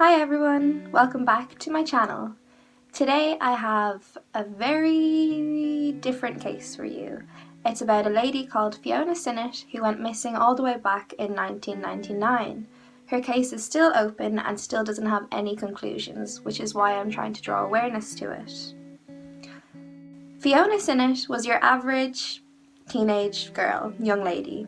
Hi everyone, welcome back to my channel. Today I have a very different case for you. It's about a lady called Fiona Sinnott who went missing all the way back in 1999. Her case is still open and still doesn't have any conclusions, which is why I'm trying to draw awareness to it. Fiona Sinnott was your average teenage girl, young lady.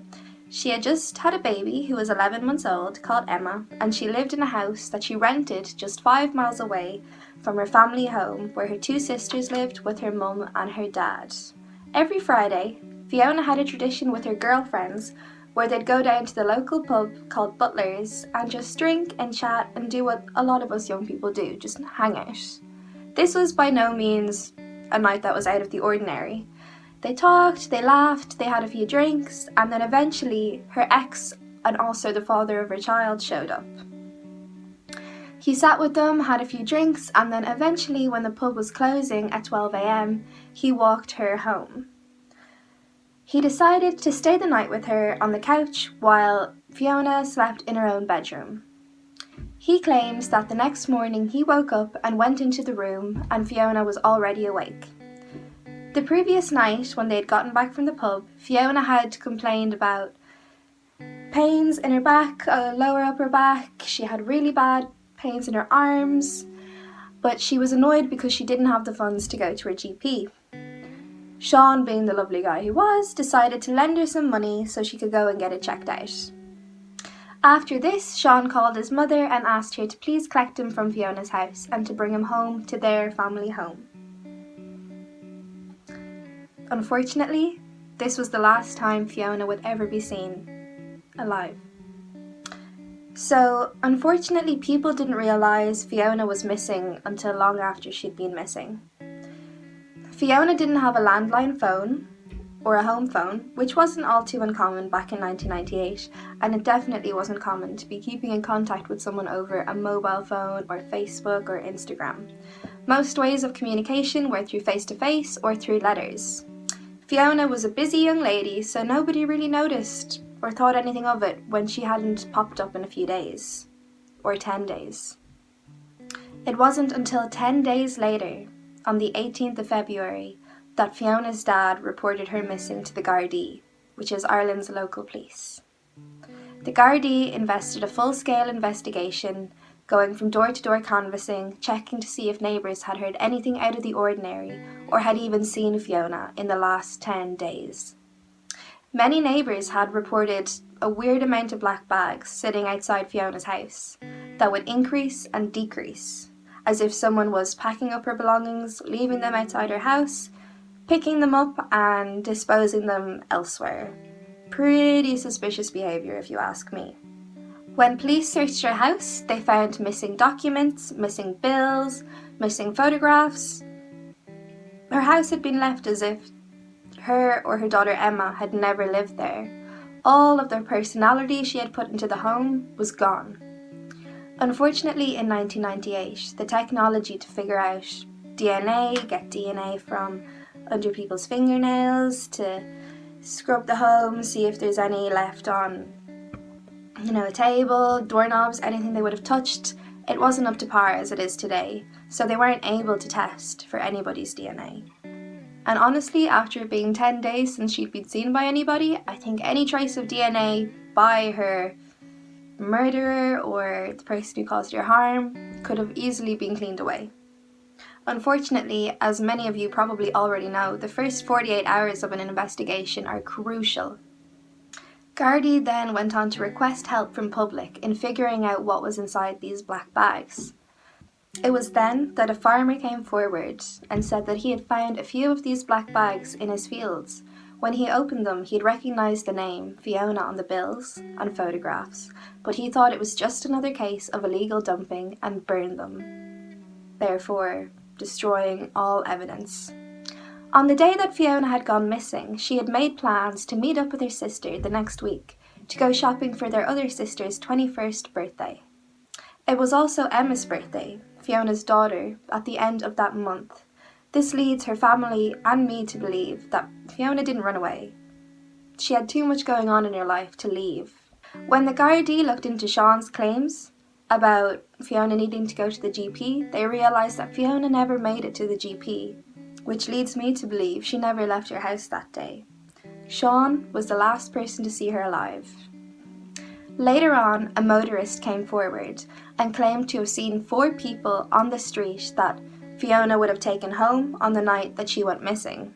She had just had a baby who was 11 months old called Emma, and she lived in a house that she rented just 5 miles away from her family home where her two sisters lived with her mum and her dad. Every Friday, Fiona had a tradition with her girlfriends where they'd go down to the local pub called Butler's and just drink and chat and do what a lot of us young people do, just hang out. This was by no means a night that was out of the ordinary. They talked, they laughed, they had a few drinks, and then eventually her ex and also the father of her child showed up. He sat with them, had a few drinks, and then eventually when the pub was closing at 12 a.m, he walked her home. He decided to stay the night with her on the couch while Fiona slept in her own bedroom. He claims that the next morning he woke up and went into the room and Fiona was already awake. The previous night, when they had gotten back from the pub, Fiona had complained about pains in her back, lower upper back. She had really bad pains in her arms, but she was annoyed because she didn't have the funds to go to her GP. Sean, being the lovely guy he was, decided to lend her some money so she could go and get it checked out. After this, Sean called his mother and asked her to please collect him from Fiona's house and to bring him home to their family home. Unfortunately, this was the last time Fiona would ever be seen alive. So, unfortunately, people didn't realise Fiona was missing until long after she'd been missing. Fiona didn't have a landline phone or a home phone, which wasn't all too uncommon back in 1998, and it definitely wasn't common to be keeping in contact with someone over a mobile phone or Facebook or Instagram. Most ways of communication were through face-to-face or through letters. Fiona was a busy young lady, so nobody really noticed or thought anything of it when she hadn't popped up in a few days, or 10 days. It wasn't until 10 days later, on the 18th of February, that Fiona's dad reported her missing to the Gardaí, which is Ireland's local police. The Gardaí invested a full-scale investigation, going from door-to-door canvassing, checking to see if neighbours had heard anything out of the ordinary or had even seen Fiona in the last 10 days. Many neighbours had reported a weird amount of black bags sitting outside Fiona's house that would increase and decrease, as if someone was packing up her belongings, leaving them outside her house, picking them up and disposing them elsewhere. Pretty suspicious behaviour if you ask me. When police searched her house, they found missing documents, missing bills, missing photographs. Her house had been left as if her or her daughter Emma had never lived there. All of the personality she had put into the home was gone. Unfortunately, in 1998, the technology to figure out DNA, get DNA from under people's fingernails, to scrub the home, see if there's any left on a table, doorknobs, anything they would have touched, it wasn't up to par as it is today, so they weren't able to test for anybody's DNA. And honestly, after it being 10 days since she'd been seen by anybody, I think any trace of DNA by her murderer or the person who caused her harm could have easily been cleaned away. Unfortunately, as many of you probably already know, the first 48 hours of an investigation are crucial. Gardaí then went on to request help from public in figuring out what was inside these black bags. It was then that a farmer came forward and said that he had found a few of these black bags in his fields. When he opened them, he'd recognised the name Fiona on the bills and photographs, but he thought it was just another case of illegal dumping and burned them, therefore destroying all evidence. On the day that Fiona had gone missing, she had made plans to meet up with her sister the next week to go shopping for their other sister's 21st birthday. It was also Emma's birthday, Fiona's daughter, at the end of that month. This leads her family and me to believe that Fiona didn't run away. She had too much going on in her life to leave. When the Gardaí looked into Sean's claims, about Fiona needing to go to the GP, they realised that Fiona never made it to the GP, which leads me to believe she never left her house that day. Sean was the last person to see her alive. Later on, a motorist came forward and claimed to have seen 4 people on the street that Fiona would have taken home on the night that she went missing.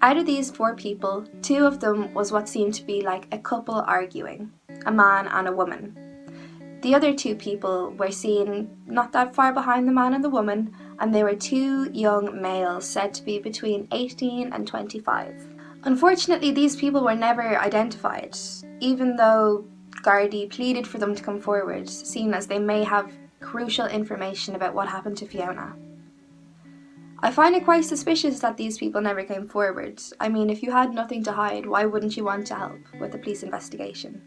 Out of these 4 people, 2 of them was what seemed to be like a couple arguing, a man and a woman. The other 2 people were seen not that far behind the man and the woman, and they were 2 young males said to be between 18 and 25. Unfortunately, these people were never identified, even though Gardaí pleaded for them to come forward, seeing as they may have crucial information about what happened to Fiona. I find it quite suspicious that these people never came forward. I mean, if you had nothing to hide, why wouldn't you want to help with the police investigation?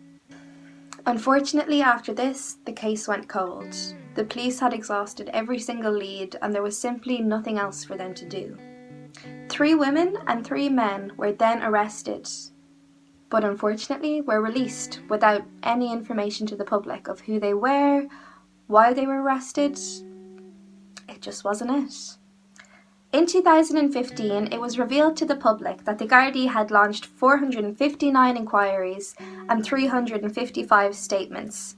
Unfortunately, after this, the case went cold. The police had exhausted every single lead and there was simply nothing else for them to do. 3 women and 3 men were then arrested, but unfortunately were released without any information to the public of who they were, why they were arrested. It just wasn't it. In 2015, it was revealed to the public that the Gardaí had launched 459 inquiries and 355 statements.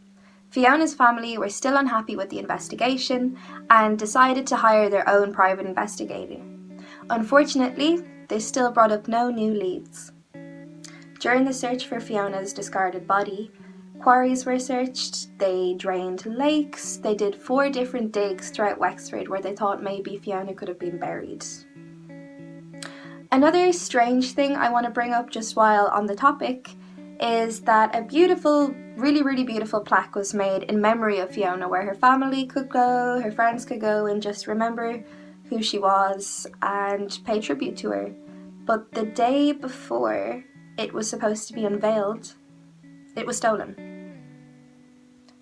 Fiona's family were still unhappy with the investigation and decided to hire their own private investigator. Unfortunately, they still brought up no new leads. During the search for Fiona's discarded body, quarries were searched, they drained lakes, they did 4 different digs throughout Wexford where they thought maybe Fiona could have been buried. Another strange thing I want to bring up just while on the topic is that a beautiful, really beautiful plaque was made in memory of Fiona where her family could go, her friends could go and just remember who she was and pay tribute to her. But the day before it was supposed to be unveiled, it was stolen.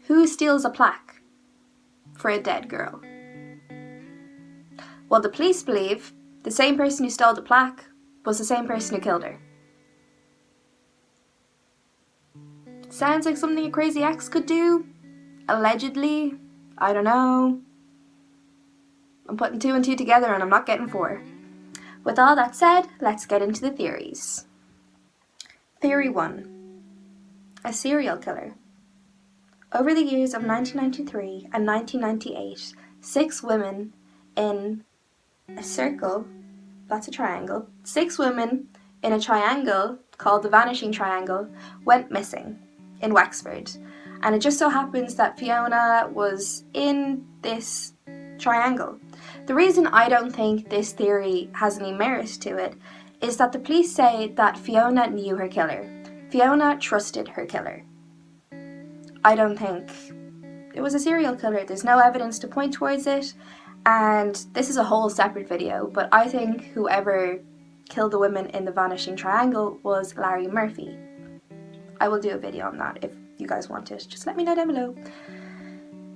Who steals a plaque for a dead girl? Well, the police believe the same person who stole the plaque was the same person who killed her. Sounds like something a crazy ex could do. Allegedly. I don't know. I'm putting 2 and 2 together and I'm not getting 4. With all that said, let's get into the theories. Theory 1. A serial killer. Over the years of 1993 and 1998, 6 women in a circle, that's a triangle, 6 women in a triangle called the Vanishing Triangle went missing in Wexford. And it just so happens that Fiona was in this triangle. The reason I don't think this theory has any merit to it is that the police say that Fiona knew her killer. Fiona trusted her killer. I don't think it was a serial killer. There's no evidence to point towards it. And this is a whole separate video, but I think whoever killed the women in the Vanishing Triangle was Larry Murphy. I will do a video on that if you guys want it. Just let me know down below.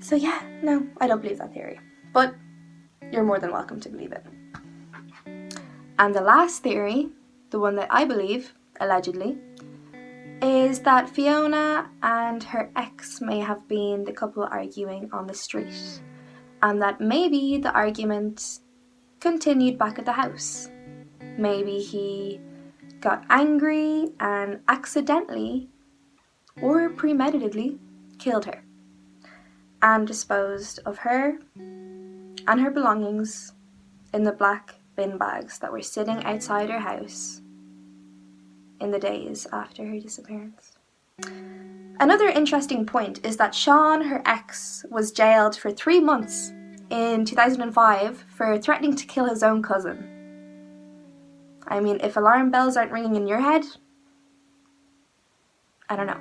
So yeah, no, I don't believe that theory. But you're more than welcome to believe it. And the last theory, the one that I believe, allegedly, is that Fiona and her ex may have been the couple arguing on the street, and that maybe the argument continued back at the house. Maybe he got angry and accidentally or premeditatedly killed her and disposed of her and her belongings in the black bin bags that were sitting outside her house in the days after her disappearance. Another interesting point is that Sean, her ex, was jailed for 3 months in 2005 for threatening to kill his own cousin. I mean, if alarm bells aren't ringing in your head, I don't know.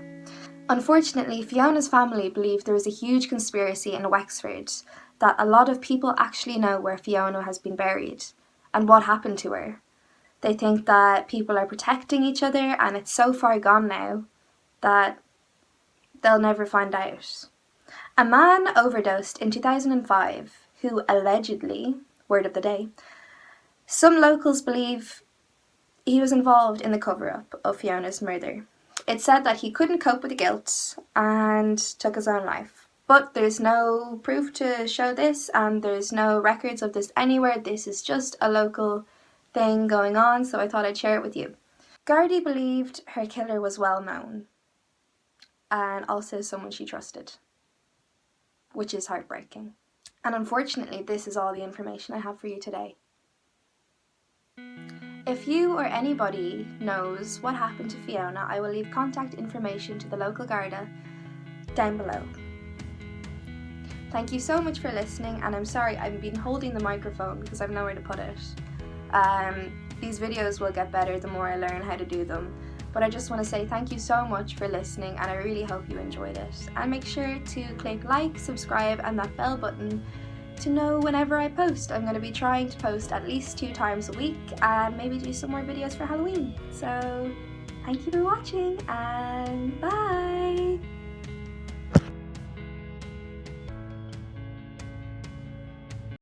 Unfortunately, Fiona's family believe there is a huge conspiracy in Wexford that a lot of people actually know where Fiona has been buried and what happened to her. They think that people are protecting each other and it's so far gone now that they'll never find out. A man overdosed in 2005 who allegedly, word of the day, some locals believe he was involved in the cover-up of Fiona's murder. It's said that he couldn't cope with the guilt and took his own life. But there's no proof to show this, and there's no records of this anywhere. This is just a local thing going on, so I thought I'd share it with you. Gardaí believed her killer was well known, and also someone she trusted, which is heartbreaking. And unfortunately, this is all the information I have for you today. If you or anybody knows what happened to Fiona, I will leave contact information to the local Garda down below. Thank you so much for listening, and I'm sorry I've been holding the microphone because I've nowhere to put it. These videos will get better the more I learn how to do them, but I just want to say thank you so much for listening, and I really hope you enjoyed it. And make sure to click like, subscribe and that bell button to know whenever I post. I'm going to be trying to post at least 2 times a week and maybe do some more videos for Halloween. So thank you for watching, and bye!